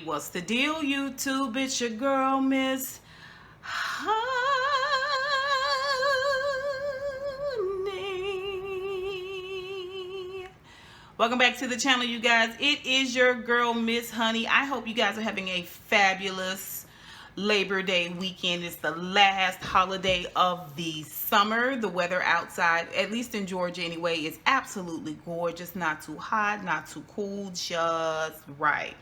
what's the deal, YouTube? It's your girl, MizHoney. Welcome back to the channel, you guys. It is your girl, MizHoney. I hope you guys are having a fabulous Labor Day weekend. It's the last holiday of the summer. The weather outside, at least in Georgia anyway, is absolutely gorgeous. Not too hot, not too cool, just right.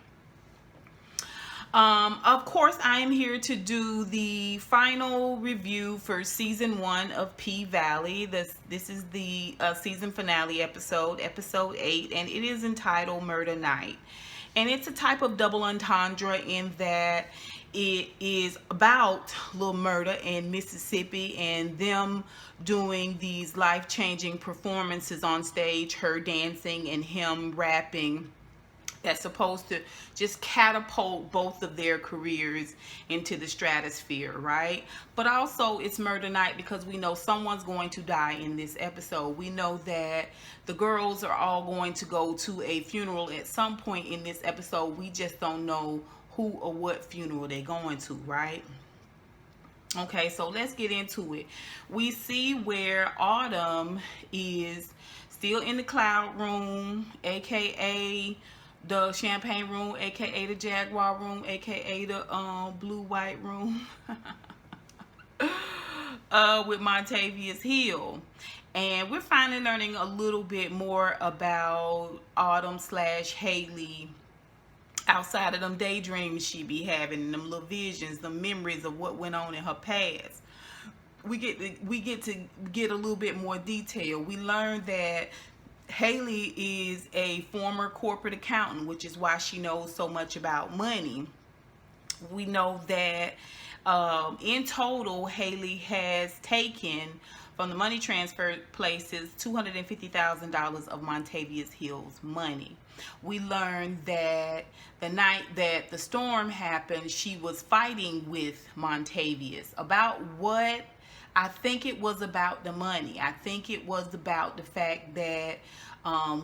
Of course, I am here to do the final review for season 1 of P-Valley. This is the season finale episode, episode 8, and it is entitled Murda Night. And it's a type of double entendre in that it is about Lil Murda in Mississippi and them doing these life-changing performances on stage, her dancing and him rapping. That's supposed to just catapult both of their careers into the stratosphere, right? But also it's Murda Night because we know someone's going to die in this episode. We know that the girls are all going to go to a funeral at some point in this episode. We just don't know who or what funeral they're going to, right? Okay, so let's get into it. We see where Autumn is still in the cloud room, aka the champagne room, aka the Jaguar room, aka the blue-white room with Montavious Hill. And we're finally learning a little bit more about Autumn / Haley outside of them daydreams she be having, them little visions, the memories of what went on in her past. We get to get a little bit more detail. We learned that Haley is a former corporate accountant, which is why she knows so much about money. We know that in total, Haley has taken from the money transfer places $250,000 of Montavious Hill's money. We learned that the night that the storm happened, she was fighting with Montavious about what? I think it was about the money. I think it was about the fact that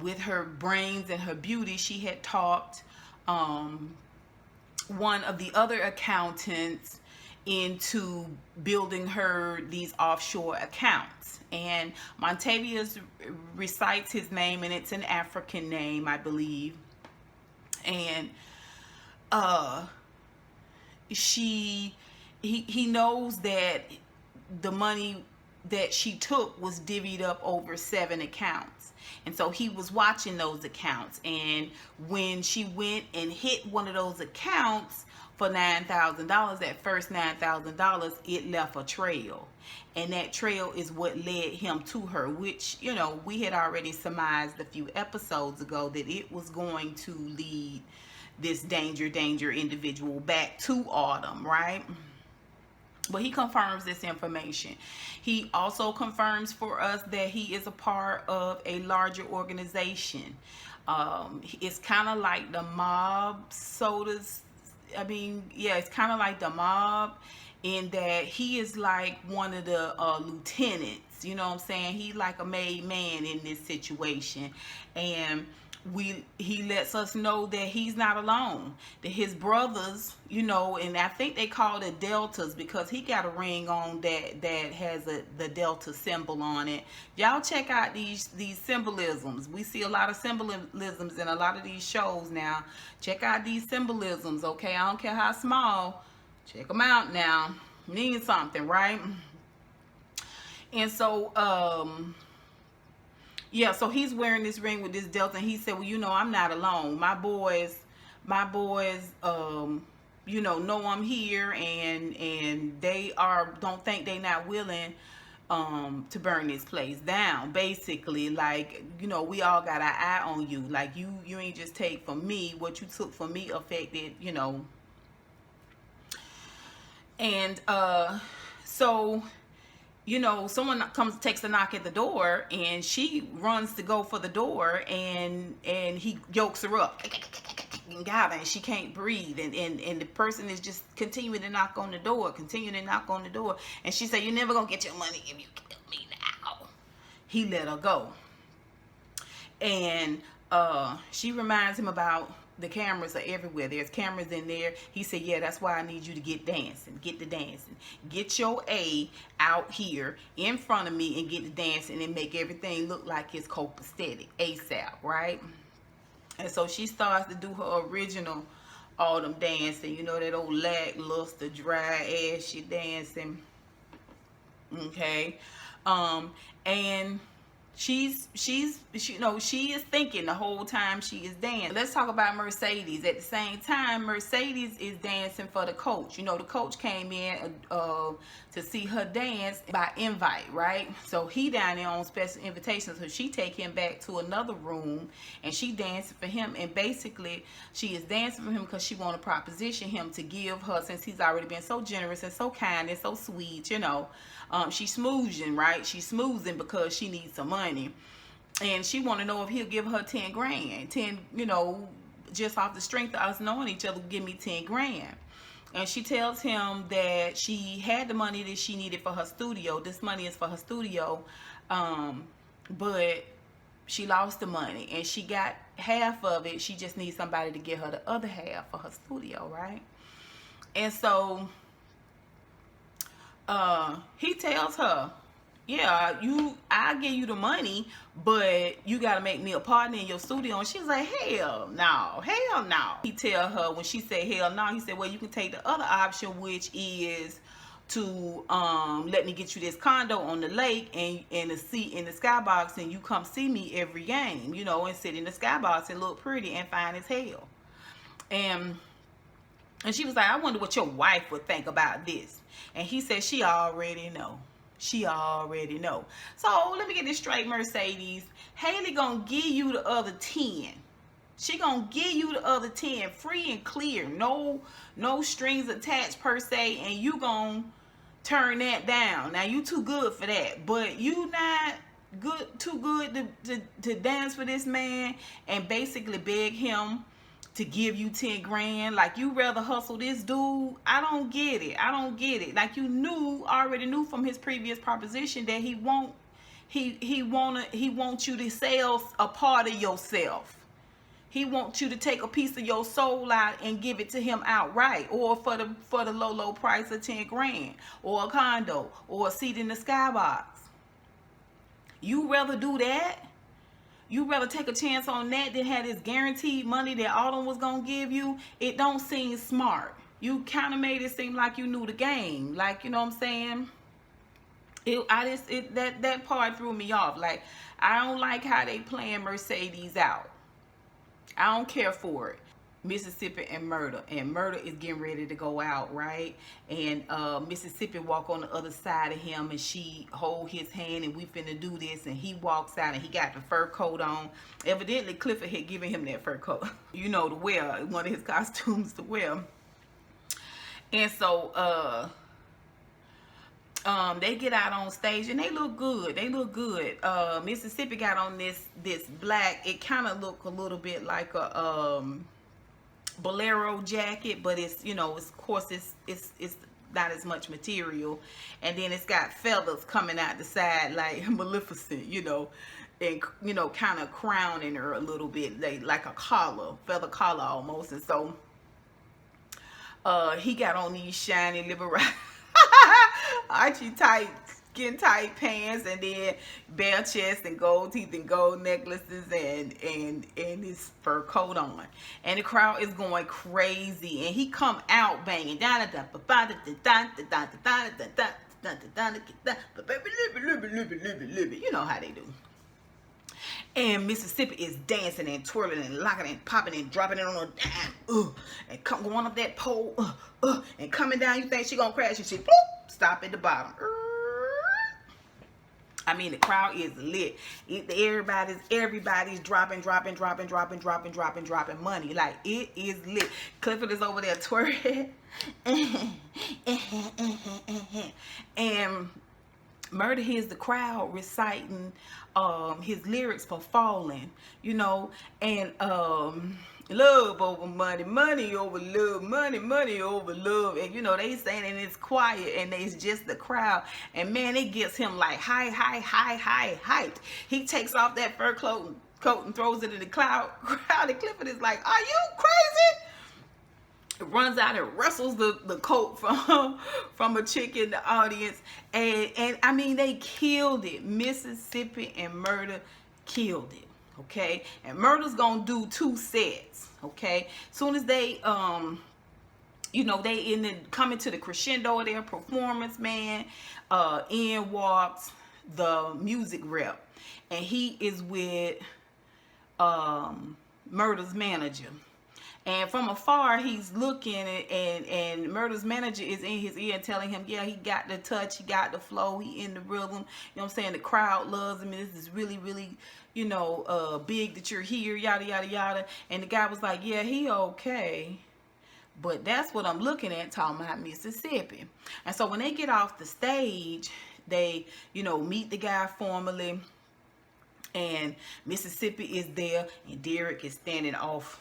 with her brains and her beauty, she had talked one of the other accountants into building her these offshore accounts. And Montavious recites his name, and it's an African name, I believe. And he knows that the money that she took was divvied up over 7 accounts. And so he was watching those accounts. And when she went and hit one of those accounts for $9,000, that first $9,000, it left a trail. And that trail is what led him to her, which, you know, we had already surmised a few episodes ago that it was going to lead this danger individual back to Autumn, right? But he confirms this information. He also confirms for us that he is a part of a larger organization. It's kind of like the mob, it's kind of like the mob in that he is like one of the lieutenants. You know what I'm saying? He like a made man in this situation. And he lets us know that he's not alone, that his brothers, you know, and I think they call it deltas because he got a ring on that has the delta symbol on it. Y'all check out these symbolisms. We see a lot of symbolisms in a lot of these shows now. Check out these symbolisms, okay? I don't care how small, check them out now. Means something, right? And so yeah, so he's wearing this ring with this delta, and he said, well, you know, I'm not alone. My boys, you know I'm here, and they don't think they not willing to burn this place down. Basically, like, you know, we all got our eye on you. Like, you ain't just take from me. What you took from me affected, you know. And so, you know, someone takes a knock at the door, and she runs to go for the door, and he yokes her up and got her, and she can't breathe, and the person is just continuing to knock on the door, and she said, you're never gonna get your money if you kill me now. He let her go. And she reminds him about the cameras are everywhere. There's cameras in there. He said, yeah, that's why I need you to get dancing. Get the dancing. Get your A out here in front of me and get the dancing and make everything look like it's copacetic ASAP, right? And so she starts to do her original autumn dancing. You know, that old lackluster, dry, ashy dancing. Okay. And she is thinking the whole time she is dancing. Let's talk about Mercedes. At the same time, Mercedes is dancing for the coach. You know, the coach came in to see her dance by invite, right? So he down there on special invitation. So she take him back to another room and she dancing for him. And basically, she is dancing for him because she want to proposition him to give her, since he's already been so generous and so kind and so sweet, you know. She's smoozing, right? She's smoozing because she needs some money. And she want to know if he'll give her 10 grand. 10, you know, just off the strength of us knowing each other, give me 10 grand. And she tells him that she had the money that she needed for her studio. This money is for her studio. But she lost the money. And she got half of it. She just needs somebody to get her the other half for her studio, right? And so he tells her, yeah, I'll give you the money, but you got to make me a partner in your studio. And she's like, hell no, hell no. He tell her, when she said hell no, he said, well, you can take the other option, which is to let me get you this condo on the lake and a seat in the skybox, and you come see me every game, you know, and sit in the skybox and look pretty and fine as hell. And she was like, I wonder what your wife would think about this. And he said, she already know. She already know. So let me get this straight, Mercedes. Haley gonna give you the other 10. She gonna give you the other 10 free and clear. No strings attached per se. And you gonna turn that down. Now you too good for that. But you not too good to dance for this man and basically beg him to give you 10 grand. Like, you rather hustle this dude. I don't get it. I don't get it. Like, you already knew from his previous proposition that he wants you to sell a part of yourself. He wants you to take a piece of your soul out and give it to him outright, or for the low price of 10 grand, or a condo, or a seat in the skybox. You rather do that? You rather take a chance on that than have this guaranteed money that Autumn was gonna give you? It don't seem smart. You kind of made it seem like you knew the game. Like, you know what I'm saying? That part threw me off. Like, I don't like how they playing Mercedes out. I don't care for it. Mississippi and Murda. And Murda is getting ready to go out, right? And Mississippi walk on the other side of him, and she hold his hand, and we finna do this. And he walks out, and he got the fur coat on. Evidently, Clifford had given him that fur coat, you know, to wear, one of his costumes to wear. And so they get out on stage, and they look good. They look good. Mississippi got on this black. It kind of looked a little bit like a bolero jacket, but it's, you know, of course it's not as much material, and then it's got feathers coming out the side like Maleficent, you know, and, you know, kind of crowning her a little bit, like a collar, feather collar almost. And so he got on these shiny liberati Archie tight, skin tight pants, and then bare chest and gold teeth and gold necklaces and his fur coat on, and the crowd is going crazy, and he come out banging, you know how they do. And Mississippi is dancing and twirling and locking and popping and dropping it on a dime, and going up that pole, and coming down. You think she gonna crash, and she bloop, stop at the bottom. I mean, the crowd is lit. Everybody's dropping money. Like, it is lit. Clifford is over there twirling, and Murda hears the crowd reciting his lyrics for Falling, you know, and love over money, money over love, money, money over love. And, you know, they saying, and it's quiet, and it's just the crowd. And, man, it gets him like hyped. He takes off that fur coat coat and throws it in the crowd. And Clifford is like, "Are you crazy?" Runs out and wrestles the coat from a chick in the audience, and I mean, they killed it. Mississippi and Murda killed it. Okay, and Murda's gonna do 2 sets. Okay, soon as they you know, they coming to the crescendo of their performance, man. In walks the music rep, and he is with Murda's manager. And from afar, he's looking, and Murda's manager is in his ear telling him, yeah, he got the touch, he got the flow, he in the rhythm. You know what I'm saying? The crowd loves him. This is really, really, you know, big that you're here, yada, yada, yada. And the guy was like, yeah, he okay. But that's what I'm looking at, talking about Mississippi. And so when they get off the stage, they, you know, meet the guy formally. And Mississippi is there, and Derek is standing off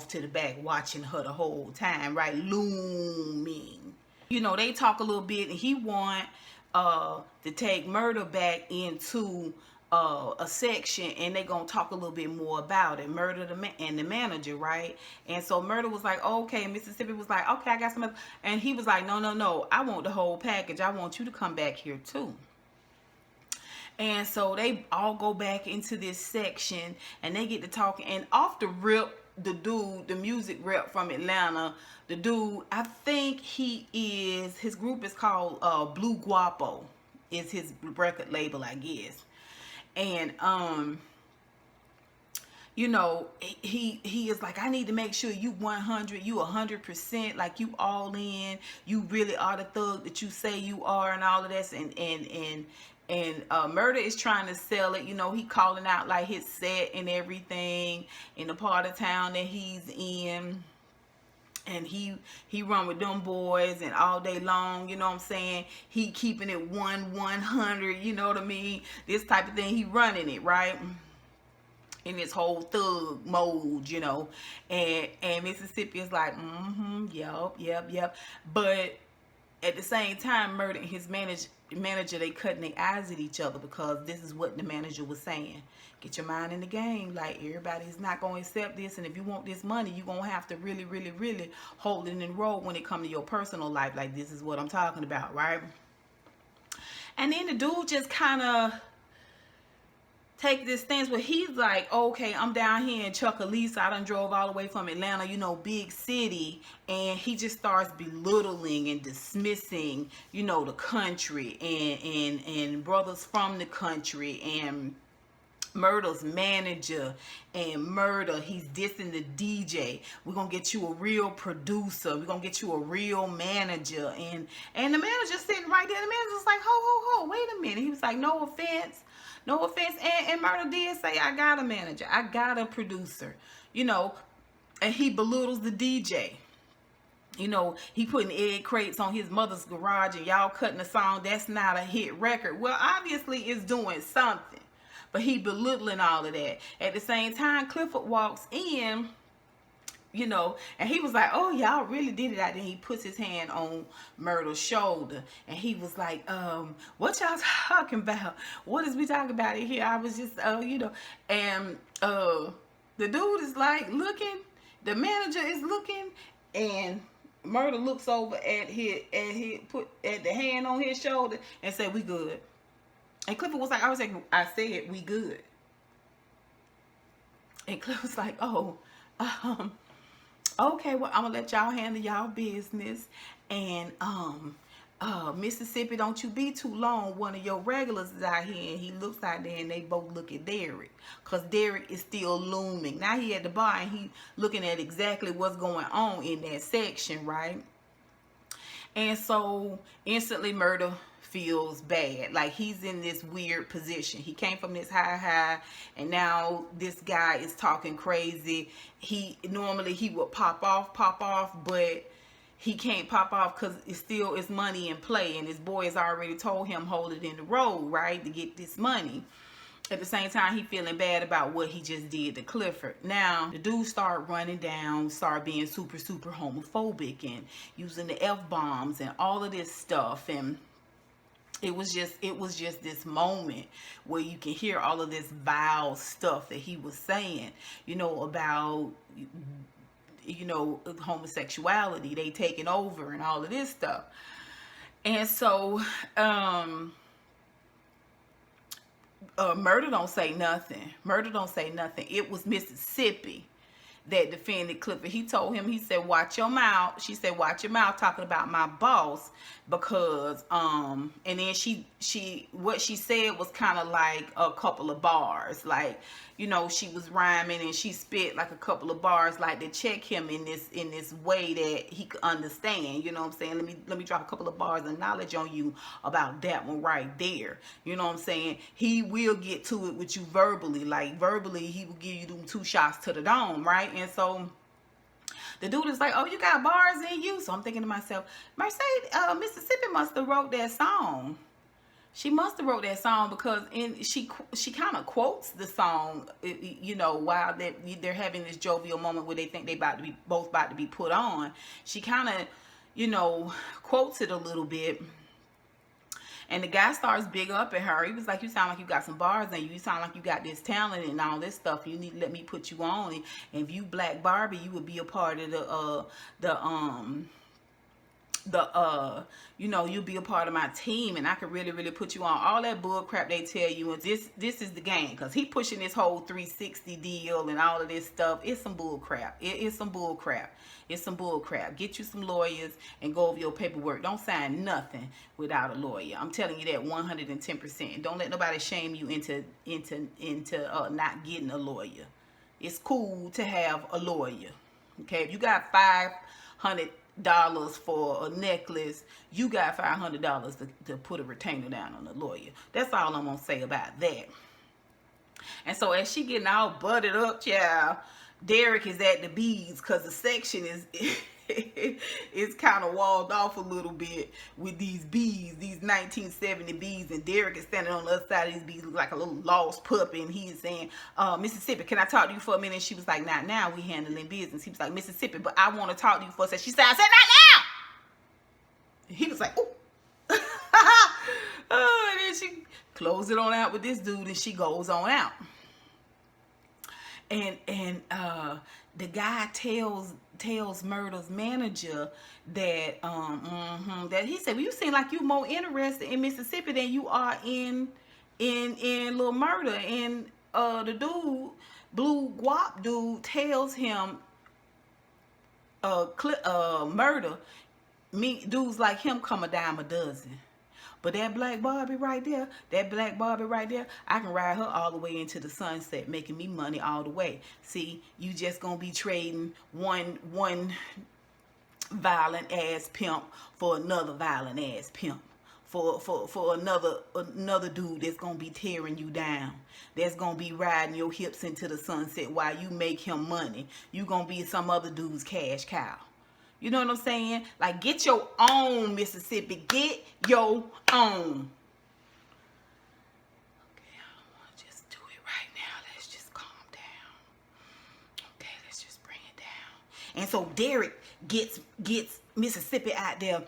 to the back watching her the whole time, right? Looming. You know, they talk a little bit, and he want to take Murda back into a section, and they gonna talk a little bit more about it. Murda and the manager, right? And so Murda was like, okay. Mississippi was like, okay, I got some other. And he was like, no, I want the whole package. I want you to come back here too. And so they all go back into this section, and they get to talking, and off the rip, the dude, the music rep from Atlanta, the dude, I think his group is called Blue Guapo, is his record label, I guess. And you know, he is like, I need to make sure you 100, you 100%, like you all in, you really are the thug that you say you are, and all of this. And Murda is trying to sell it. You know, he calling out like his set and everything in the part of town that he's in. And he run with them boys and all day long, you know what I'm saying? He keeping it 100, you know what I mean? This type of thing, he running it, right? In this whole thug mode, you know. And Mississippi is like, yep. But at the same time, Murda and his manager, they cutting their eyes at each other, because this is what the manager was saying. Get your mind in the game. Like, everybody's not going to accept this, and if you want this money, you're going to have to really, really, really hold it in road when it comes to your personal life. Like, this is what I'm talking about, right? And then the dude just kind of take this stance where he's like, okay, I'm down here in Chucalissa. I done drove all the way from Atlanta, you know, big city. And he just starts belittling and dismissing, you know, the country and brothers from the country, and Murda's manager, and Murda, he's dissing the DJ. We're gonna get you a real producer. We're gonna get you a real manager. And the manager sitting right there. The manager's like, ho, wait a minute. He was like, no offense. And Murda did say, I got a manager, I got a producer, you know. And he belittles the DJ. You know, he putting egg crates on his mother's garage, and y'all cutting a song that's not a hit record. Well, obviously it's doing something, but he belittling all of that. At the same time, Clifford walks in, you know, and he was like, oh, y'all really did it out there. He puts his hand on Murda's shoulder, and he was like, what y'all talking about? What is we talking about in here? I was just, you know. And the dude is like looking, the manager is looking, and Murda looks over at the hand on his shoulder and said, we good. And Clifford was like, I said we good. And Clifford was like, oh, okay, well, I'm gonna let y'all handle y'all business. And Mississippi, don't you be too long. One of your regulars is out here. And he looks out there, and they both look at Derek, because Derek is still looming. Now he at the bar, and he looking at exactly what's going on in that section, right? And so instantly Murda feels bad, like he's in this weird position. He came from this high, and now this guy is talking crazy. Normally he would pop off, but he can't pop off because it still is money in play, and his boy has already told him hold it in the road, right, to get this money. At the same time, he feeling bad about what he just did to Clifford. Now, the dude started running down, started being super, super homophobic and using the F-bombs and all of this stuff. And it was just this moment where you can hear all of this vile stuff that he was saying, about homosexuality, they taking over and all of this stuff. And so Murda don't say nothing. It was Mississippi that defended Clifford. He told him, he said, watch your mouth. She said, watch your mouth talking about my boss, because and then what she said was kind of like a couple of bars, like, she was rhyming and she spit like a couple of bars, like to check him in this way that he could understand. You know what I'm saying? Let me drop a couple of bars of knowledge on you about that one right there. You know what I'm saying? He will get to it with you verbally. Like verbally, he will give you them 2 shots to the dome, right? And so the dude is like, oh, you got bars in you. So I'm thinking to myself, Mercedes, Mississippi must have wrote that song. She must have wrote that song, because she kind of quotes the song, while they're having this jovial moment where they think they both about to be put on. She kind of, quotes it a little bit. And the guy starts big up at her. He was like, you sound like you got some bars in you. You sound like you got this talent and all this stuff. You need to let me put you on. And if you Black Barbie, you would be a part of you'll be a part of my team, and I could really, really put you on. All that bull crap they tell you, and this is the game, because he pushing this whole 360 deal and all of this stuff. It's some bull crap. It's some bull crap. It's some bull crap. Get you some lawyers and go over your paperwork. Don't sign nothing without a lawyer. I'm telling you that 110%. Don't let nobody shame you into not getting a lawyer. It's cool to have a lawyer. Okay, if you got $500 for a necklace, you got $500 to put a retainer down on a lawyer. That's all I'm gonna say about that. And so as she getting all butted up, child, Derek is at the bees, because the section is kind of walled off a little bit with these bees, these 1970 bees, and Derek is standing on the other side of these bees like a little lost puppy, and he is saying, Mississippi, can I talk to you for a minute? And she was like, not now, we handling business. He was like, Mississippi, but I want to talk to you for a second. She said, I said, not now! And he was like, ooh. And then she closed it on out with this dude, and she goes on out. And the guy tells Murda's manager that that he said, well, you seem like you're more interested in Mississippi than you are in little Murda. And the dude, Blue Guap dude, tells him Murda, dudes like him come a dime a dozen. But that Black Barbie right there, I can ride her all the way into the sunset, making me money all the way. See, you just gonna be trading one violent ass pimp for another violent ass pimp. For another dude that's gonna be tearing you down. That's gonna be riding your hips into the sunset while you make him money. You gonna be some other dude's cash cow. You know what I'm saying? Like, get your own, Mississippi. Get your own. Okay, I don't want to just do it right now. Let's just calm down. Okay, let's just bring it down. And so Derek gets Mississippi out there.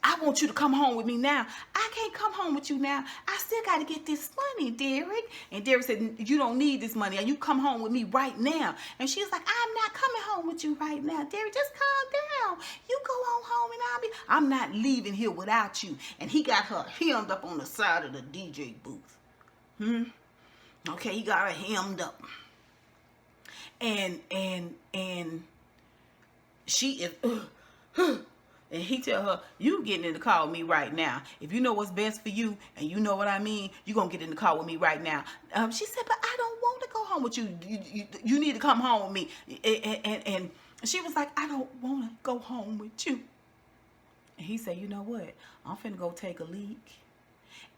I want you to come home with me now. I can't come home with you now. I still got to get this money, Derek. And Derek said, you don't need this money. You come home with me right now. And she was like, I'm not coming home with you right now. Derek, just calm down. You go on home and I'm not leaving here without you. And he got her hemmed up on the side of the DJ booth. Okay, he got her hemmed up. And she is... And he tell her, you getting in the car with me right now. If you know what's best for you, and you know what I mean, you going to get in the car with me right now. She said, but I don't want to go home with you. You need to come home with me. And she was like, I don't want to go home with you. And he said, you know what? I'm finna go take a leak.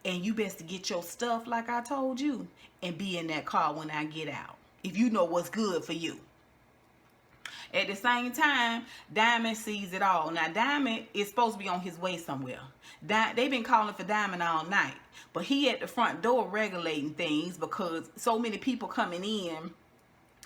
And you best to get your stuff like I told you and be in that car when I get out. If you know what's good for you. At the same time, Diamond sees it all. Now, Diamond is supposed to be on his way somewhere. They've been calling for Diamond all night. But he at the front door regulating things because so many people coming in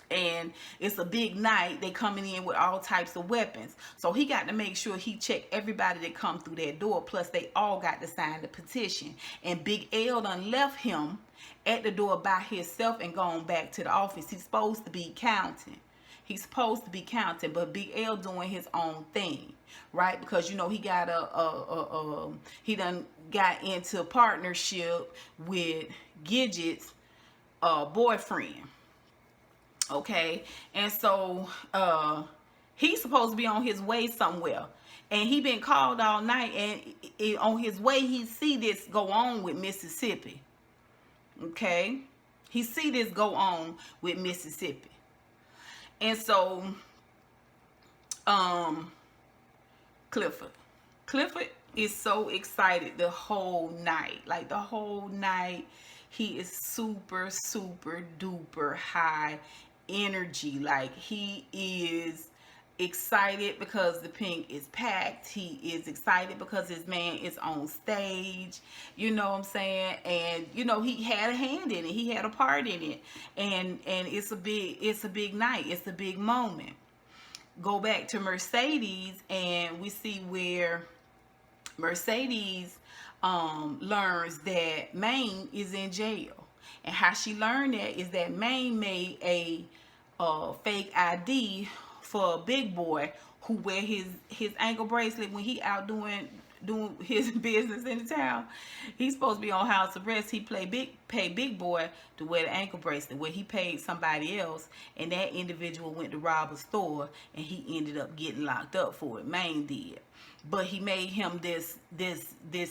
And it's a big night. They coming in with all types of weapons. So he got to make sure he checked everybody that come through that door. Plus, they all got to sign the petition. And Big L done left him at the door by himself and gone back to the office. He's supposed to be counting. He's supposed to be counting, but Big L doing his own thing, right? Because, you know, he got he done got into a partnership with Gidget's boyfriend. Okay, and so he's supposed to be on his way somewhere, and he been called all night, and on his way he see this go on with Mississippi. Okay, he see this go on with Mississippi, and so Clifford is so excited the whole night, like the whole night. He is super duper high energy. Like, he is excited because the Pynk is packed. He is excited because his man is on stage, you know what I'm saying? And you know, he had a hand in it, he had a part in it, and it's a big night, it's a big moment. Go back to Mercedes, and we see where Mercedes learns that Maine is in jail. And how she learned that is that Maine made a fake ID for a big boy who wear his ankle bracelet when he out doing his business in the town. He's supposed to be on house arrest. He pay big boy to wear the ankle bracelet, where he paid somebody else, and that individual went to rob a store, and he ended up getting locked up for it. Maine did. But he made him this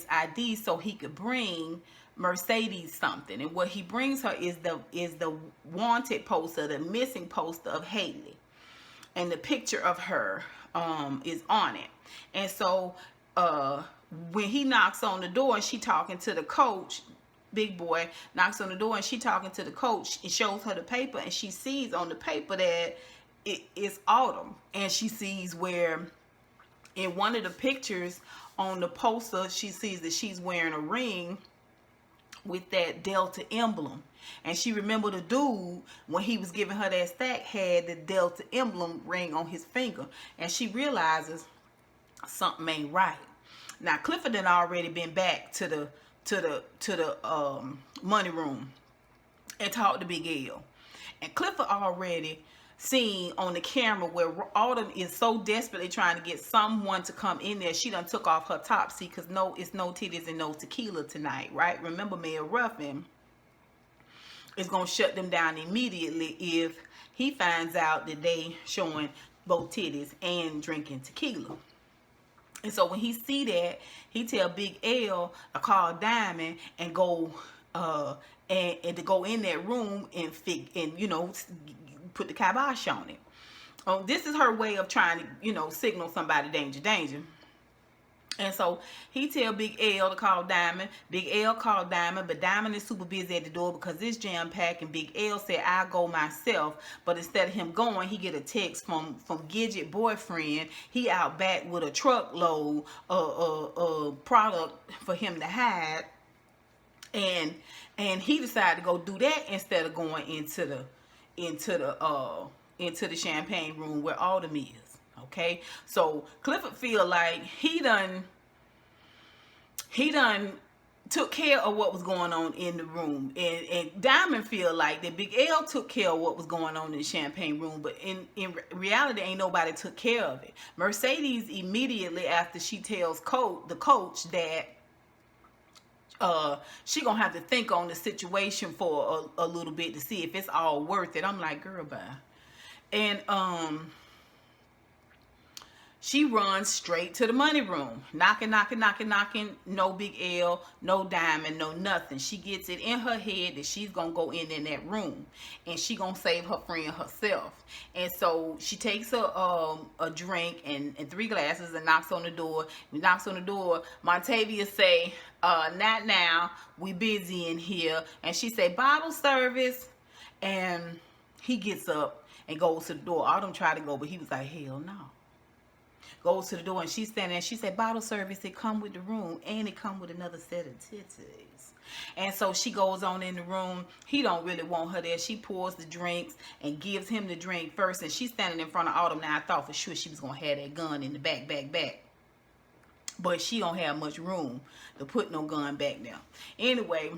ID so he could bring Mercedes something, and what he brings her is the wanted poster, the missing poster of Haley, and the picture of her is on it. And so when he knocks on the door and she talking to the coach, big boy knocks on the door and she talking to the coach, and shows her the paper, and she sees on the paper that it is Autumn, and she sees where in one of the pictures on the poster she sees that she's wearing a ring with that Delta emblem. And she remembered the dude, when he was giving her that stack, had the Delta emblem ring on his finger. And she realizes something ain't right. Now, Clifford had already been back to the money room and talked to Big L. And Clifford already seen on the camera where Autumn is so desperately trying to get someone to come in there. She done took off her top seat because it's no titties and no tequila tonight, right? Remember, Mayor Ruffin is going to shut them down immediately if he finds out that they showing both titties and drinking tequila. And so when he see that, he tell Big L to call Diamond and go and to go in that room and you know, put the kibosh on it. This is her way of trying to, you know, signal somebody danger. And so he tell Big L to call Diamond. Big L called Diamond, but Diamond is super busy at the door because it's jam-packed, and Big L said, I'll go myself. But instead of him going, he get a text from Gidget boyfriend. He out back with a truckload of product for him to hide. And he decided to go do that instead of going into the champagne room where Autumn is. Okay, so Clifford feel like he done took care of what was going on in the room, and Diamond feel like that Big L took care of what was going on in the champagne room, but in reality ain't nobody took care of it. Mercedes immediately after she tells the coach that she gonna have to think on the situation for a little bit to see if it's all worth it. I'm like, girl, bye. And she runs straight to the money room, knocking. No Big L, no Diamond, no nothing. She gets it in her head that she's gonna go in that room, and she gonna save her friend herself. And so she takes a drink and 3 glasses and knocks on the door. When knocks on the door, Montavia say, "Not now. We busy in here." And she say, "Bottle service." And he gets up and goes to the door. Autumn tried to go, but he was like, "Hell no." goes to the door, and she's standing there. She said, bottle service, it come with the room, and it come with another set of titties. And so she goes on in the room. He don't really want her there. She pours the drinks and gives him the drink first, and she's standing in front of Autumn. Now, I thought for sure she was going to have that gun in the back. But she don't have much room to put no gun back there. Anyway,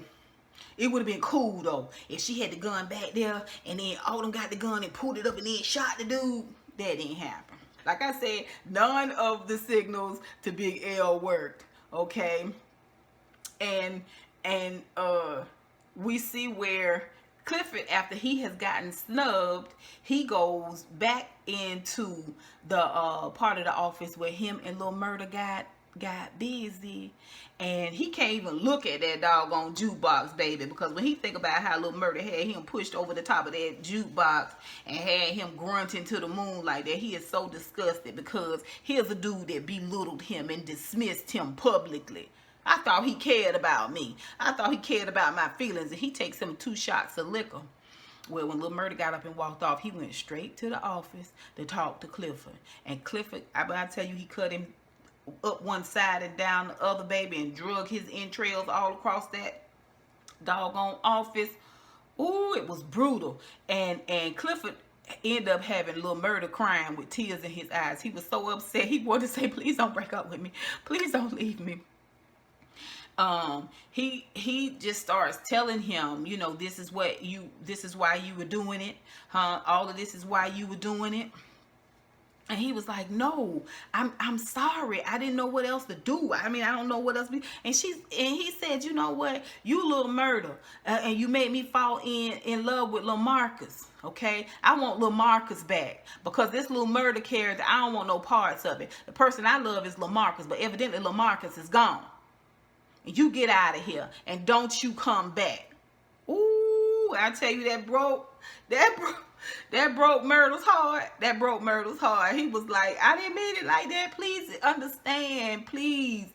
it would have been cool, though, if she had the gun back there, and then Autumn got the gun and pulled it up and then shot the dude. That didn't happen. Like I said, none of the signals to Big L worked, okay? And we see where Clifford, after he has gotten snubbed, he goes back into the part of the office where him and Lil Murda got busy, and he can't even look at that doggone jukebox, baby, because when he think about how Lil Murda had him pushed over the top of that jukebox and had him grunting to the moon like that, he is so disgusted, because here's a dude that belittled him and dismissed him publicly. I thought he cared about me. I thought he cared about my feelings, and he takes him 2 shots of liquor. Well, when Lil Murda got up and walked off, he went straight to the office to talk to Clifford. And Clifford, I tell you, he cut him up one side and down the other, baby, and drug his entrails all across that doggone office. Ooh, it was brutal. And Clifford ended up having Lil Murda crying with tears in his eyes. He was so upset. He wanted to say, please don't break up with me. Please don't leave me. He just starts telling him, you know, this is why you were doing it, huh? All of this is why you were doing it. And he was like, no, I'm sorry. I didn't know what else to do. I mean, I don't know what else. And he said, you know what? You Lil Murda, and you made me fall in love with Lil Marcus. Okay, I want Lil Marcus back, because this Lil Murda character, I don't want no parts of it. The person I love is Lil Marcus, but evidently Lil Marcus is gone. You get out of here, and don't you come back. Ooh, I tell you, that broke Murda's heart. That broke Murda's heart. He was like, I didn't mean it like that. Please understand, please.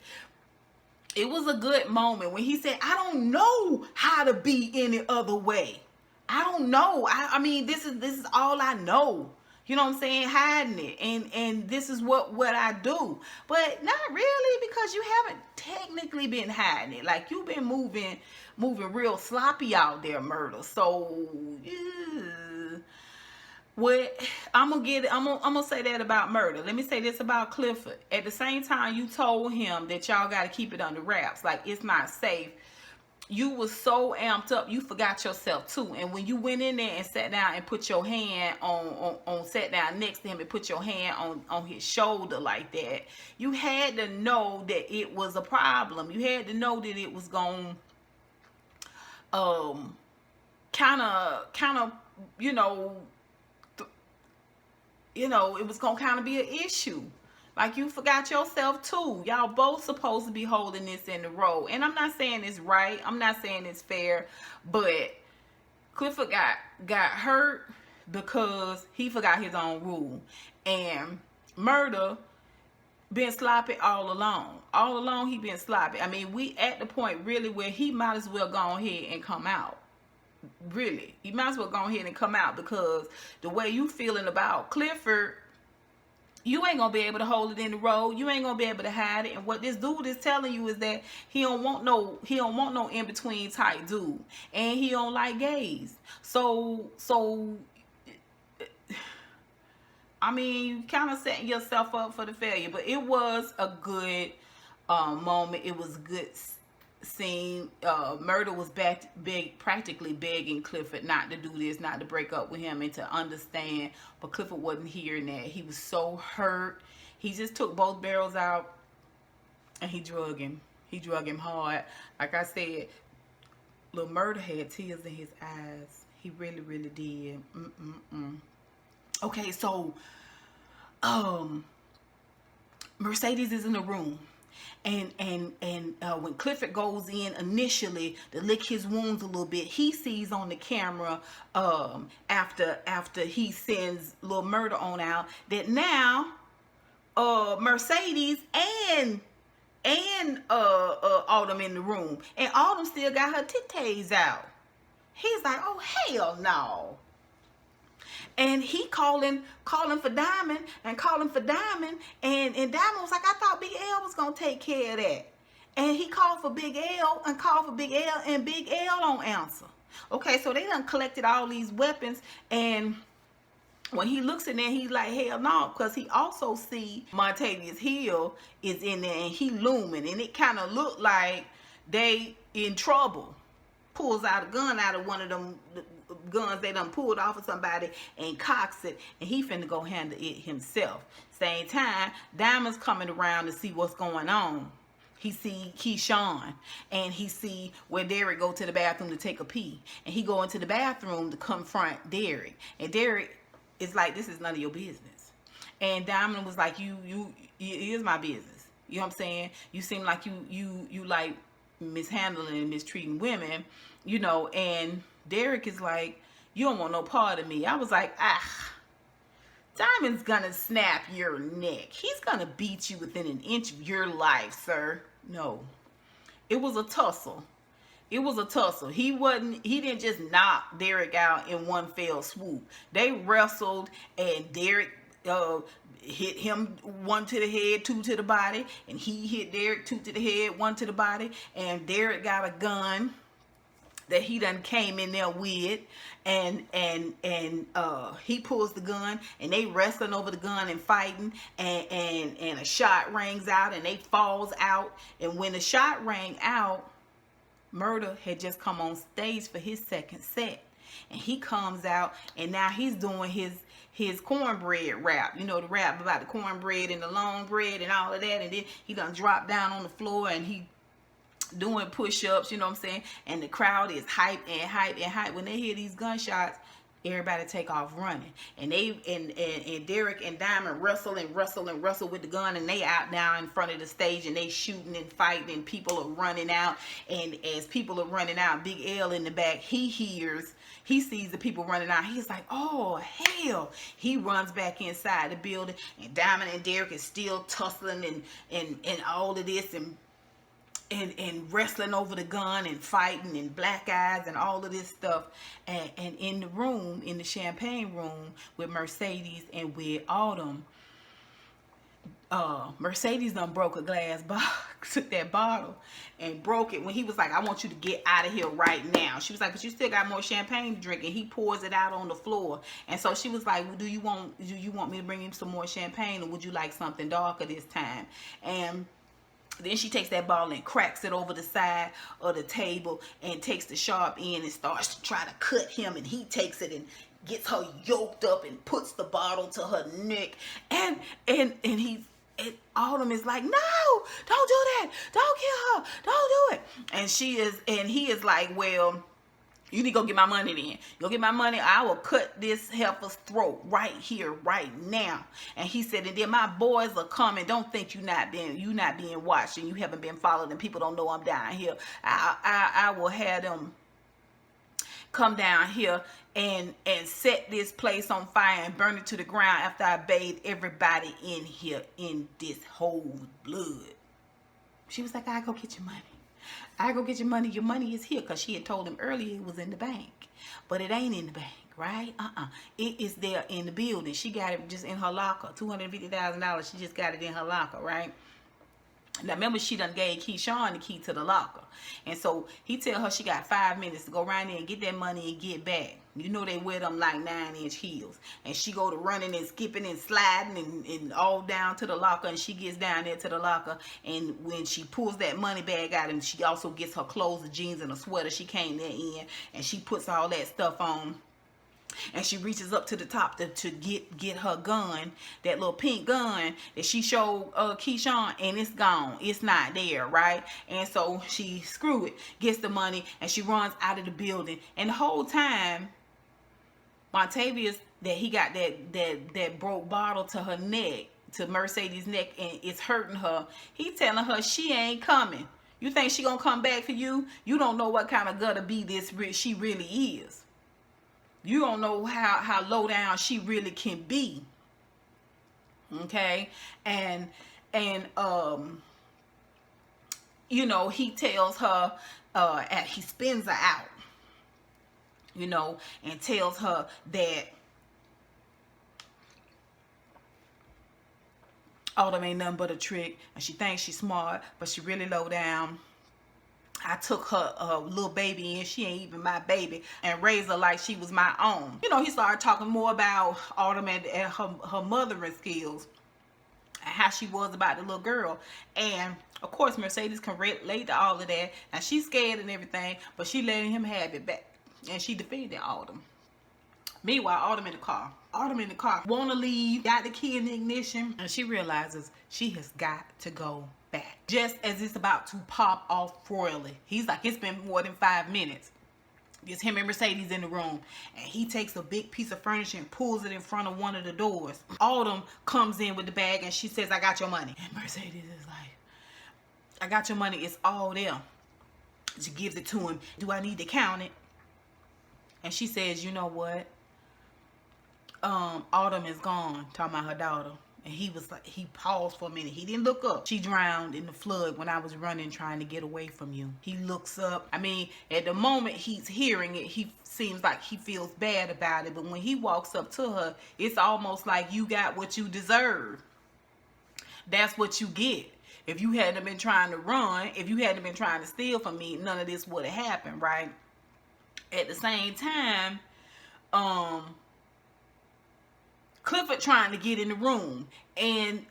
It was a good moment when he said, I don't know how to be any other way. I don't know. I mean, this is all I know. You know what I'm saying? Hiding it. And this is what I do. But not really, because you haven't technically been hiding it. Like, you've been moving real sloppy out there, Murda. So, yeah. What I'm gonna say that about Murda. Let me say this about Clifford. At the same time, you told him that y'all gotta keep it under wraps. Like, it's not safe. You was so amped up, you forgot yourself too. And when you went in there and sat down and put your hand sat down next to him and put your hand on his shoulder like that, you had to know that it was a problem. You had to know that it was going kind of it was gonna kind of be an issue. Like, you forgot yourself too. Y'all both supposed to be holding this in the road. And I'm not saying it's right. I'm not saying it's fair. But Clifford got hurt because he forgot his own rule. And Murda been sloppy all along. All along he been sloppy. I mean, we at the point really where he might as well go ahead and come out. Really. He might as well go ahead and come out, because the way you feeling about Clifford, you ain't gonna be able to hold it in the road. You ain't gonna be able to hide it. And what this dude is telling you is that he don't want no in between type dude, and he don't like gays. So I mean, you kind of setting yourself up for the failure. But it was a good moment. It was a good scene. Murda was practically begging Clifford not to do this, not to break up with him, and to understand. But Clifford wasn't hearing that. He was so hurt. He just took both barrels out and he drug him. He drug him hard. Like I said, Lil Murda had tears in his eyes. He really, really did. Okay, so Mercedes is in the room. And when Clifford goes in initially to lick his wounds a little bit, he sees on the camera after he sends Lil Murda on out that now Mercedes and Autumn in the room, and Autumn still got her titties out. He's like, oh hell no. And he calling for Diamond and calling for Diamond. And Diamond was like, I thought Big L was going to take care of that. And he called for Big L and called for Big L, and Big L don't answer. Okay, so they done collected all these weapons, and when he looks in there, he's like, hell no, because he also see Montavious Hill is in there, and he looming, and it kind of looked like they in trouble. Pulls out a gun out of one of them guns they done pulled off of somebody and cocks it, and he finna go handle it himself. Same time, Diamond's coming around to see what's going on. He see Keyshawn, and he see where Derek go to the bathroom to take a pee, and he go into the bathroom to confront Derek, and Derek is like, this is none of your business. And Diamond was like, it is my business. You know what I'm saying? You seem like you like mishandling and mistreating women, you know. And Derek is like, you don't want no part of me. I was like, Diamond's gonna snap your neck. He's gonna beat you within an inch of your life, sir. No, it was a tussle. It was a tussle. He didn't just knock Derek out in one fell swoop. They wrestled, and Derek hit him 1 to the head, 2 to the body, and he hit Derek 2 to the head, 1 to the body, and Derek got a gun that he done came in there with, and he pulls the gun, and they wrestling over the gun and fighting, and a shot rings out, and they falls out. And when the shot rang out, Murda had just come on stage for his second set, and he comes out, and now he's doing his cornbread rap, you know, the rap about the cornbread and the long bread and all of that. And then he done dropped down on the floor, and he doing push-ups, you know what I'm saying? And the crowd is hype and hype and hype. When they hear these gunshots, everybody take off running. And they and Derek and Diamond wrestle with the gun, and they out now in front of the stage, and they shooting and fighting, and people are running out. And as people are running out, Big L in the back, he sees the people running out. He's like, oh hell. He runs back inside the building, and Diamond and Derek is still tussling and all of this, and wrestling over the gun and fighting and black eyes and all of this stuff. And in the room, in the champagne room with Mercedes and with Autumn, Mercedes done broke a glass box, took that bottle and broke it when he was like, I want you to get out of here right now. She was like, but you still got more champagne to drink, and he pours it out on the floor. And so she was like, well, do you want me to bring him some more champagne, or would you like something darker this time? And then she takes that bottle and cracks it over the side of the table, and takes the sharp end and starts to try to cut him. And he takes it and gets her yoked up and puts the bottle to her neck. And Autumn is like, no, don't do that. Don't kill her. Don't do it. And he is like, well, you need to go get my money then. Go get my money. I will cut this heifer's throat right here, right now. And he said, and then my boys are coming. Don't think you not being watched, and you haven't been followed, and people don't know I'm down here. I will have them come down here and set this place on fire and burn it to the ground after I bathe everybody in here in this whole blood. She was like, I go get your money. I go get your money. Your money is here, because she had told him earlier it was in the bank, but it ain't in the bank, right? It is there in the building. She got it just in her locker. $250,000. She just got it in her locker, right? Now remember, she done gave Keyshawn the key to the locker, and so he tell her she got 5 minutes to go around there and get that money and get back. You know they wear them like 9-inch heels, and she go to running and skipping and sliding and all down to the locker, and she gets down there to the locker, and when she pulls that money bag out, and she also gets her clothes, the jeans and a sweater she came there in, and she puts all that stuff on. And she reaches up to the top to get her gun, that little pink gun that she showed Keyshawn, and it's gone. It's not there, right? And so she, screw it, gets the money, and she runs out of the building. And the whole time, Montavious, that he got that broke bottle to her neck, to Mercedes' neck, and it's hurting her. He telling her she ain't coming. You think she gonna come back for you? You don't know what kind of gutter bee she really is. You don't know how low down she really can be. Okay? And you know, he tells her, he spins her out, you know, and tells her that Autumn ain't nothing but a trick, and she thinks she's smart, but she really low down. I took her little baby in, she ain't even my baby, and raised her like she was my own. You know, he started talking more about Autumn and her mothering skills, and how she was about the little girl. And of course Mercedes can relate to all of that. Now she's scared and everything, but she letting him have it back, and she defended Autumn. Meanwhile, Autumn in the car. Autumn in the car. Want to leave. Got the key in the ignition. And she realizes she has got to go back. Just as it's about to pop off royally. He's like, it's been more than 5 minutes. It's him and Mercedes in the room. And he takes a big piece of furniture and pulls it in front of one of the doors. Autumn comes in with the bag and she says, I got your money. And Mercedes is like, I got your money. It's all there. She gives it to him. Do I need to count it? And she says, you know what? Autumn is gone, talking about her daughter. And he was like, he paused for a minute. He didn't look up. She drowned in the flood when I was running, trying to get away from you. He looks up. I mean, at the moment he's hearing it, he seems like he feels bad about it. But when he walks up to her, it's almost like you got what you deserve. That's what you get. If you hadn't been trying to run, if you hadn't been trying to steal from me, none of this would have happened, right? At the same time, Clifford trying to get in the room, and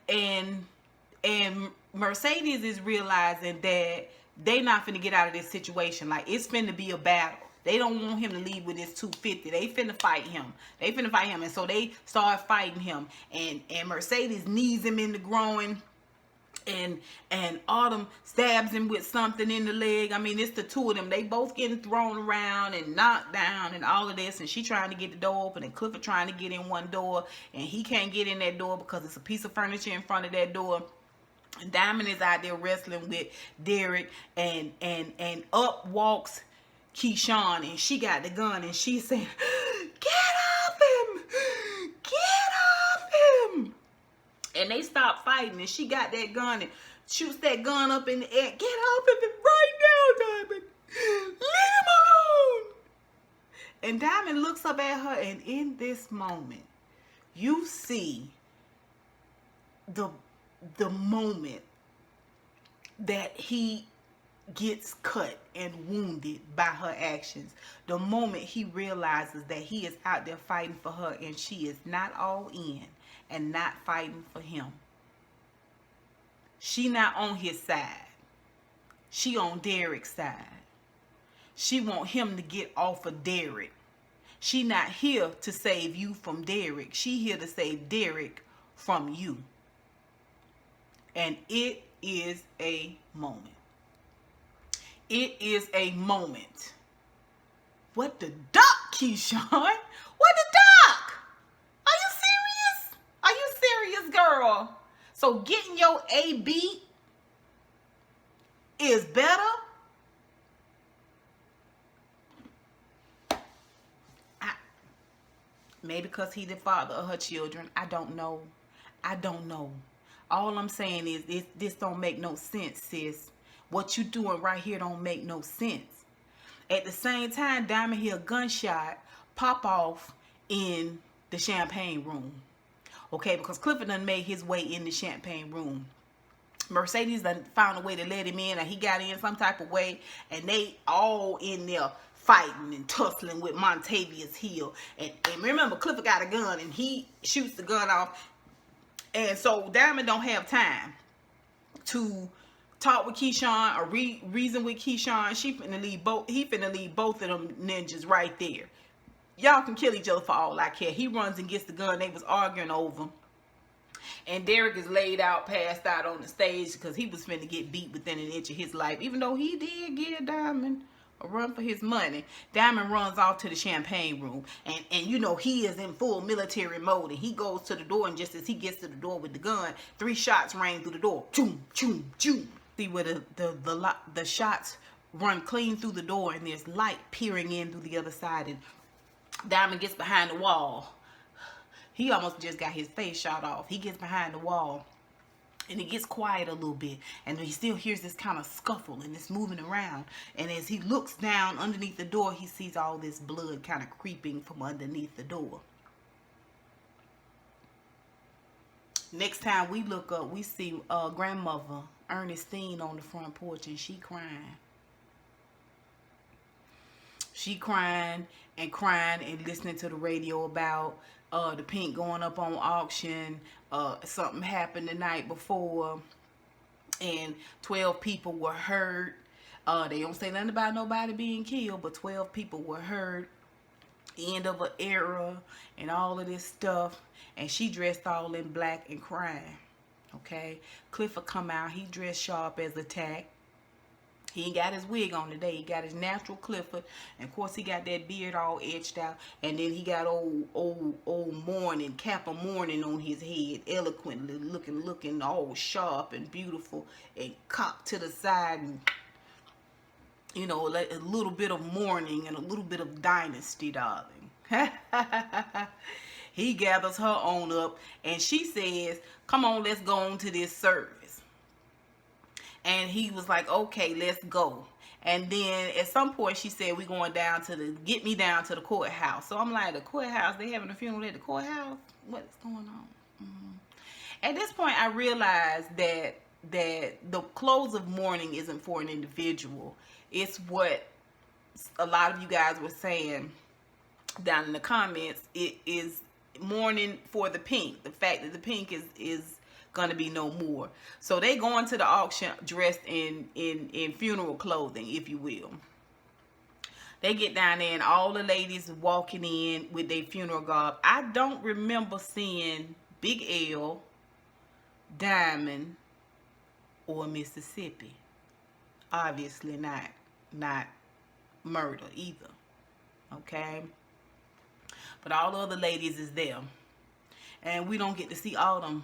Mercedes is realizing that they not finna get out of this situation. Like, it's finna be a battle. They don't want him to leave with this 250. They finna fight him. And so they start fighting him. And Mercedes knees him in the groin. And Autumn stabs him with something in the leg. I mean, it's the two of them. They both getting thrown around and knocked down and all of this. And she trying to get the door open, and Clifford trying to get in one door, and he can't get in that door because it's a piece of furniture in front of that door. And Diamond is out there wrestling with Derek, and up walks Keyshawn, and she got the gun, and she said, "Get off him! Get off him!" And they stop fighting, and she got that gun and shoots that gun up in the air. Get off of him right now, Diamond. Leave him alone. And Diamond looks up at her, and in this moment, you see the moment that he gets cut and wounded by her actions. The moment he realizes that he is out there fighting for her, and she is not all in and not fighting for him. She not on his side. She on Derek's side. She want him to get off of Derek. She not here to save you from Derek. She here to save Derek from you. And it is a moment. It is a moment. What the duck, Keyshawn? What the duck? Are you serious? Are you serious, girl? So getting your A beat is better? Maybe because he the father of her children. I don't know. I don't know. All I'm saying is this don't make no sense, sis. What you doing right here don't make no sense. At the same time, Diamond hear a gunshot pop off in the champagne room. Okay, because Clifford done made his way in the champagne room. Mercedes done found a way to let him in, and he got in some type of way, and they all in there fighting and tussling with Montavious Hill. And remember, Clifford got a gun, and he shoots the gun off. And so Diamond don't have time to talk with Keyshawn or reason with Keyshawn. He finna leave both of them ninjas right there. Y'all can kill each other for all I care. He runs and gets the gun they was arguing over. And Derek is laid out, passed out on the stage because he was finna get beat within an inch of his life. Even though he did give Diamond a run for his money. Diamond runs off to the champagne room. And you know, he is in full military mode. And he goes to the door, and just as he gets to the door with the gun, 3 shots rang through the door. Choom, choom, choom. See where the shots run clean through the door, and there's light peering in through the other side. And Diamond gets behind the wall. He almost just got his face shot off. He gets behind the wall, and it gets quiet a little bit, and he still hears this kind of scuffle and it's moving around. And as he looks down underneath the door, he sees all this blood kind of creeping from underneath the door. Next time we look up, we see grandmother Ernestine on the front porch, and she crying. She crying and listening to the radio about the Pynk going up on auction. Something happened the night before, and 12 people were hurt. They don't say nothing about nobody being killed, but 12 people were hurt. End of an era and all of this stuff. And she dressed all in black and crying. Okay. Clifford come out. He dressed sharp as a tack. He ain't got his wig on today. He got his natural Clifford. And of course he got that beard all etched out. And then he got old mourning, cap of mourning on his head. Eloquently looking all sharp and beautiful. And cocked to the side. And, you know, like a little bit of mourning and a little bit of dynasty, darling. He gathers her on up. And she says, come on, let's go on to this service. And he was like, okay, let's go. And then at some point she said, we going down to get me down to the courthouse. So I'm like, the courthouse? They having a funeral at the courthouse? What's going on? At this point, I realized that the clothes of mourning isn't for an individual. It's what a lot of you guys were saying down in the comments. It is mourning for the Pynk. The fact that the Pynk is gonna be no more. So they going to the auction dressed in funeral clothing, if you will. They get down there and all the ladies walking in with their funeral garb. I don't remember seeing Big L, Diamond, or Mississippi. Obviously not Murda either. Okay? But all the other ladies is there. And we don't get to see all them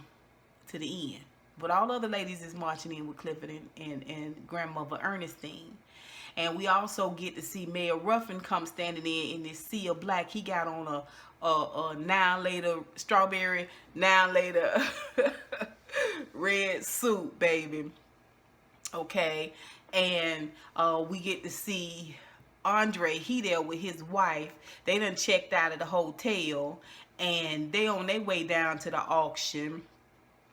to the end. But all other ladies is marching in with Clifford and grandmother Ernestine. And we also get to see Mayor Ruffin come standing in this sea of black. He got on a now later strawberry, now later red suit, baby. Okay. And we get to see Andre. He there with his wife. They done checked out of the hotel. And they on their way down to the auction.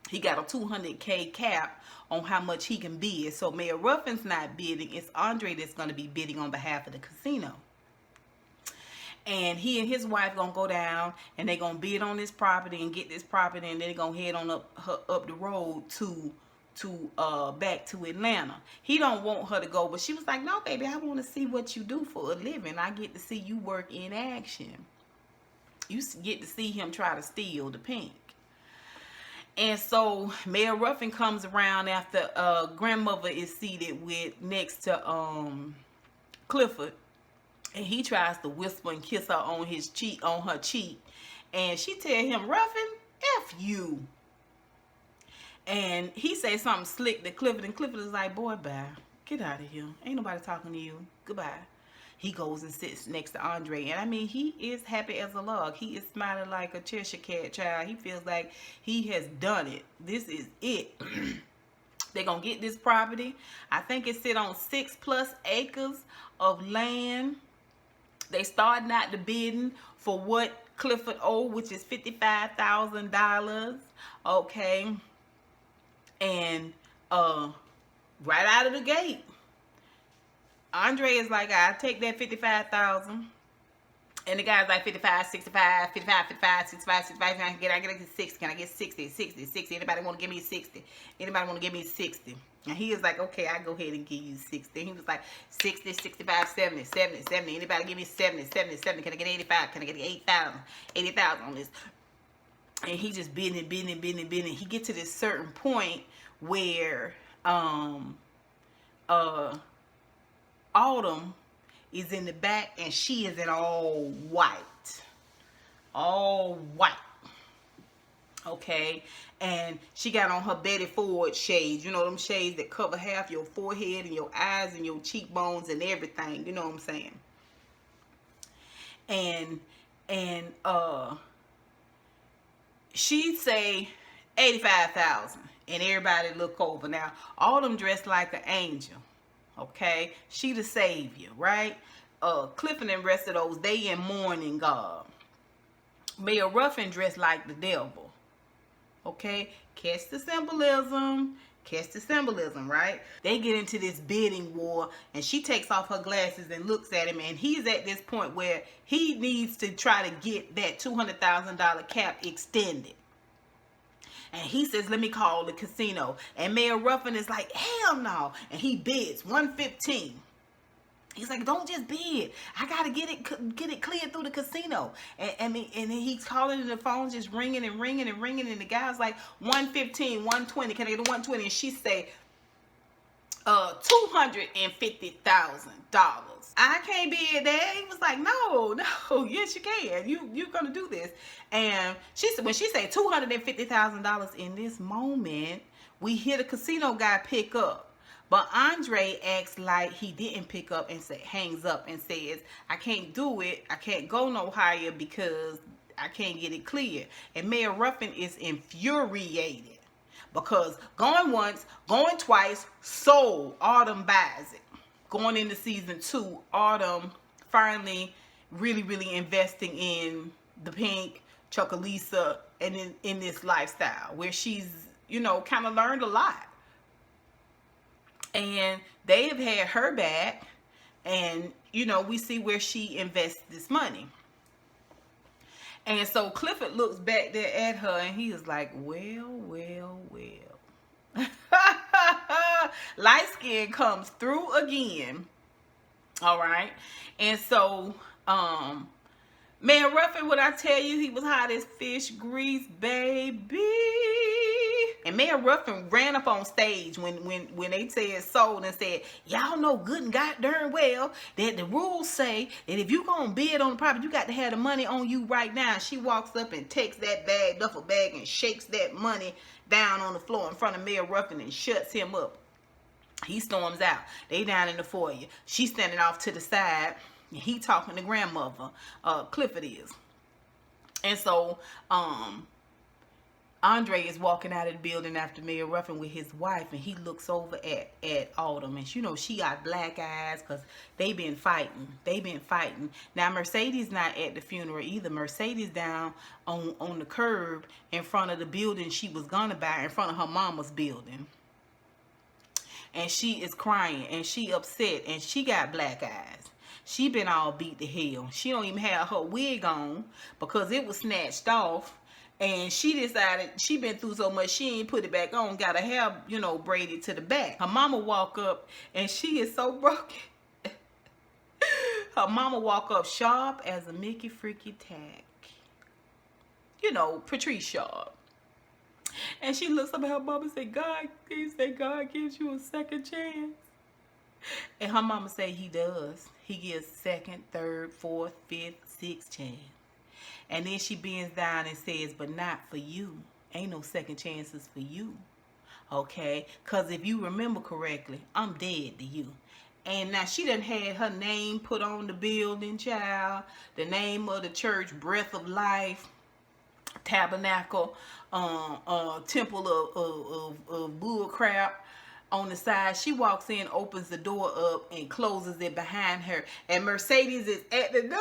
He got a $200K cap on how much he can bid. So Mayor Ruffin's not bidding. It's Andre that's going to be bidding on behalf of the casino. And he and his wife going to go down and they're going to bid on this property and get this property. And then they're going to head on up the road to back to Atlanta. He don't want her to go. But she was like, no, baby, I want to see what you do for a living. I get to see you work in action. You get to see him try to steal the Pynk. And so Mayor Ruffin comes around after grandmother is seated next to Clifford, and he tries to whisper and kiss her on her cheek, and she tell him, Ruffin, F you. And he say something slick to Clifford, and Clifford is like, boy, bye, get out of here, ain't nobody talking to you, goodbye. He goes and sits next to Andre. And I mean, he is happy as a lark. He is smiling like a Cheshire Cat child. He feels like he has done it. This is it. They're going to get this property. I think it sit on 6+ acres of land. They starting out the bidding for what Clifford owed, which is $55,000. Okay. And right out of the gate, Andre is like, I'll take that $55,000. And the guy's like 55, 65, 55, 55, 65, 65. Can I get 60? Can I get 60? 60, 60. Anybody want to give me 60? Anybody want to give me 60? And he is like, okay, I'll go ahead and give you 60. He was like, 60, 65, 70, 70, 70. Anybody give me 70, 70, 70. Can I get 85? Can I get 8,000? 80,000 on this. And he just bidding. He get to this certain point where Autumn is in the back and she is in all white. All white. Okay. And she got on her Betty Ford shades. You know them shades that cover half your forehead and your eyes and your cheekbones and everything. You know what I'm saying? And she'd say 85,000. And everybody look over. Now, Autumn dressed like an angel. Okay, she the savior, right? Clifford and the rest of those, they in mourning garb. Mayor Ruffin dressed like the devil. Okay, catch the symbolism. Catch the symbolism, right? They get into this bidding war, and she takes off her glasses and looks at him, and he's at this point where he needs to try to get that $200,000 cap extended. And he says, let me call the casino. And Mayor Ruffin is like, hell no. And he bids 115. He's like, don't just bid. I gotta get it cleared through the casino. And he's calling, and the phone's just ringing and ringing and ringing. And the guy's like, 115, 120. Can I get a 120? And she say, $250,000. I can't bid that. He was like, no, yes you can. You're gonna do this. And she said, when she said $250,000 in this moment, we hear the casino guy pick up. But Andre acts like he didn't pick up and hangs up and says, I can't do it. I can't go no higher because I can't get it clear. And Mayor Ruffin is infuriated because going once, going twice, sold. Autumn buys it. Going into season 2, Autumn finally really investing in the Pynk, Chocolisa, and in this lifestyle where she's, kind of learned a lot. And they have had her back, and we see where she invests this money. And so Clifford looks back there at her, and he is like, well. Light skin comes through again. All right. And so Mayor Ruffin, what I tell you, he was hot as fish grease, baby. And Mayor Ruffin ran up on stage when they said sold and said, y'all know good and goddamn well that the rules say that if you gonna bid on the property, you got to have the money on you right now. She walks up and takes that duffel bag, and shakes that money down on the floor in front of Mayor Ruffin and shuts him up. He storms out. They down in the foyer. She's standing off to the side, and he talking to grandmother. Clifford is. And so Andre is walking out of the building after Mayor Ruffin with his wife, and he looks over at Autumn, and she got black eyes because they been fighting. Now Mercedes not at the funeral either. Mercedes down on the curb in front of the building she was gonna buy, in front of her mama's building. And she is crying, and she upset, and she got black eyes. She been all beat to hell. She don't even have her wig on because it was snatched off. And she decided she been through so much, she ain't put it back on. Got her hair, braided to the back. Her mama walk up, and she is so broken. Her mama walk up sharp as a Mickey freaky tack. Patrice Sharp. And she looks up at her mama and say, God gives you a second chance. And her mama say he does. He gives second, third, fourth, fifth, sixth chance. And then she bends down and says, but not for you. Ain't no second chances for you. Okay? Because if you remember correctly, I'm dead to you. And now she done had her name put on the building, child. The name of the church, Breath of Life, Tabernacle, Temple of Bullcrap. On the side, she walks in, opens the door up, and closes it behind her. And Mercedes is at the door.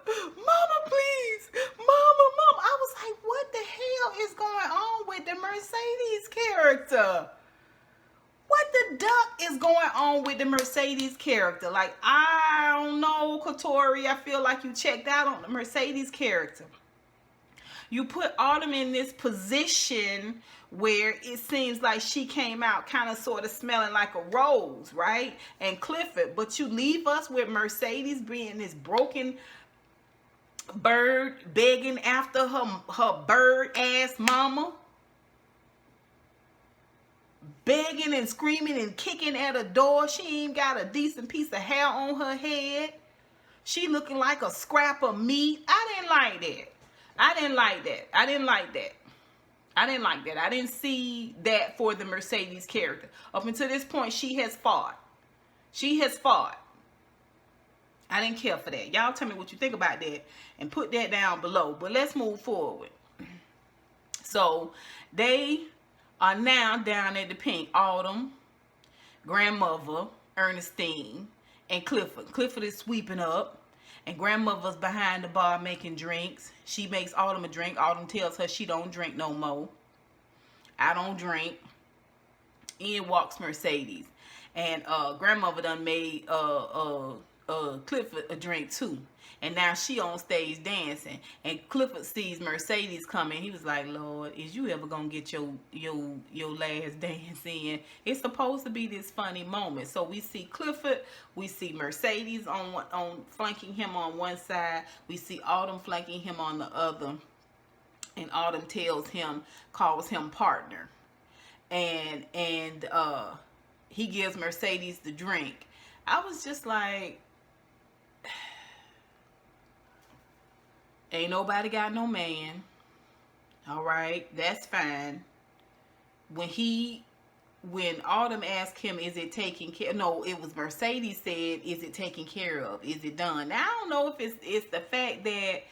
Mama, please. Mama. I was like, what the hell is going on with the Mercedes character? What the duck is going on with the Mercedes character? Like, I don't know, Katori. I feel like you checked out on the Mercedes character. You put Autumn in this position where it seems like she came out kind of sort of smelling like a rose, right? And Clifford, but you leave us with Mercedes being this broken bird begging after her bird ass mama. Begging and screaming and kicking at a door. She ain't got a decent piece of hair on her head. She looking like a scrap of meat. I didn't like that. I didn't see that for the Mercedes character. Up until this point, she has fought. I didn't care for that. Y'all tell me what you think about that and put that down below. But let's move forward. So they are now down at the Pynk. Autumn, grandmother, Ernestine, and Clifford. Clifford is sweeping up. And grandmother's behind the bar making drinks. She makes Autumn a drink. Autumn tells her she don't drink no more. I don't drink. In walks Mercedes, and grandmother done made Clifford a drink too, and now she on stage dancing, and Clifford sees Mercedes coming. He was like, Lord, is you ever gonna get your last dance in? It's supposed to be this funny moment. So we see Clifford, we see Mercedes on flanking him on one side, we see Autumn flanking him on the other, and Autumn calls him partner. And he gives Mercedes the drink. I was just like, ain't nobody got no man. All right, that's fine. When Autumn asked him, is it taken care? No, it was Mercedes said, is it taken care of? Is it done? Now, I don't know if it's the fact that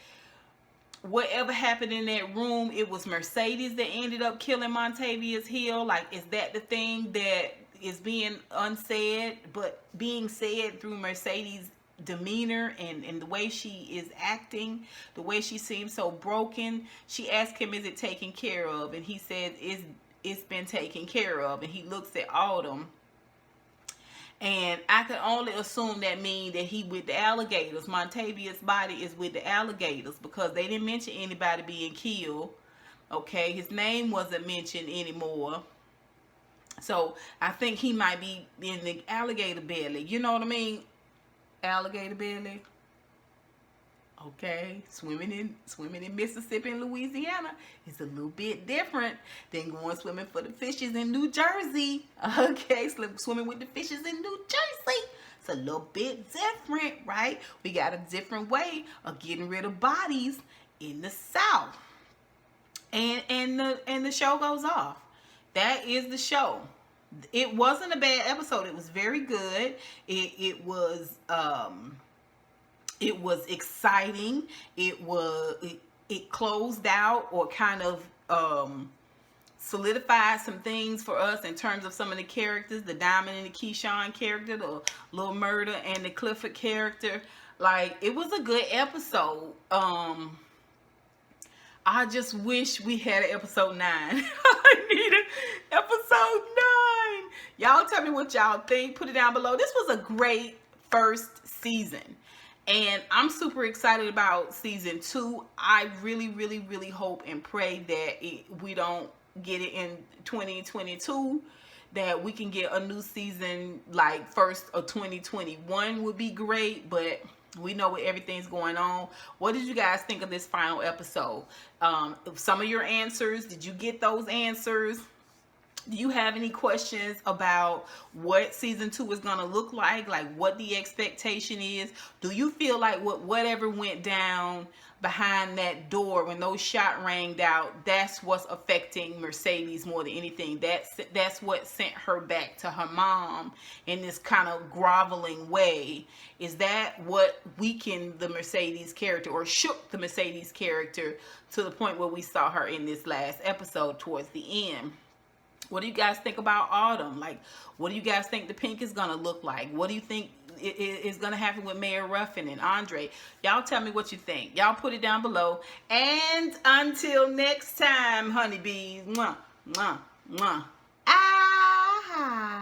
whatever happened in that room, it was Mercedes that ended up killing Montavious Hill. Like, is that the thing that is being unsaid, but being said through Mercedes' demeanor and the way she is acting, the way she seems so broken? She asked him, is it taken care of? And he said, it's been taken care of. And he looks at Autumn, and I could only assume that means that he with the alligators. Montavious' body is with the alligators, because they didn't mention anybody being killed. Okay, his name wasn't mentioned anymore. So I think he might be in the alligator belly. You know what I mean? Alligator belly. Okay, swimming in Mississippi and Louisiana is a little bit different than going swimming for the fishes in New Jersey. Okay, swimming with the fishes in New Jersey. It's a little bit different, right? We got a different way of getting rid of bodies in the South. And the show goes off. That is the show. It wasn't a bad episode. It was very good. It was exciting. It closed out, or kind of solidified some things for us in terms of some of the characters, the Diamond and the Keyshawn character, the little Murda and the Clifford character. Like, it was a good episode. I just wish we had an episode 9. I need an episode 9. Y'all tell me what y'all think. Put it down below. This was a great first season, and I'm super excited about season 2. I really, really, really hope and pray that we don't get it in 2022, that we can get a new season like first of 2021 would be great, but we know what everything's going on. What did you guys think of this final episode? Some of your answers, did you get those answers? Do you have any questions about what season 2 is going to look like what the expectation is? Do you feel like whatever went down behind that door when those shots rang out, that's what's affecting Mercedes more than anything? That's what sent her back to her mom in this kind of groveling way? Is that what weakened the Mercedes character, or shook the Mercedes character to the point where we saw her in this last episode towards the end? What do you guys think about Autumn? Like, what do you guys think the Pynk is going to look like? What do you think is going to happen with Mayor Ruffin and Andre? Y'all tell me what you think. Y'all put it down below. And until next time, honeybees. Mwah, mwah, mwah. Ah.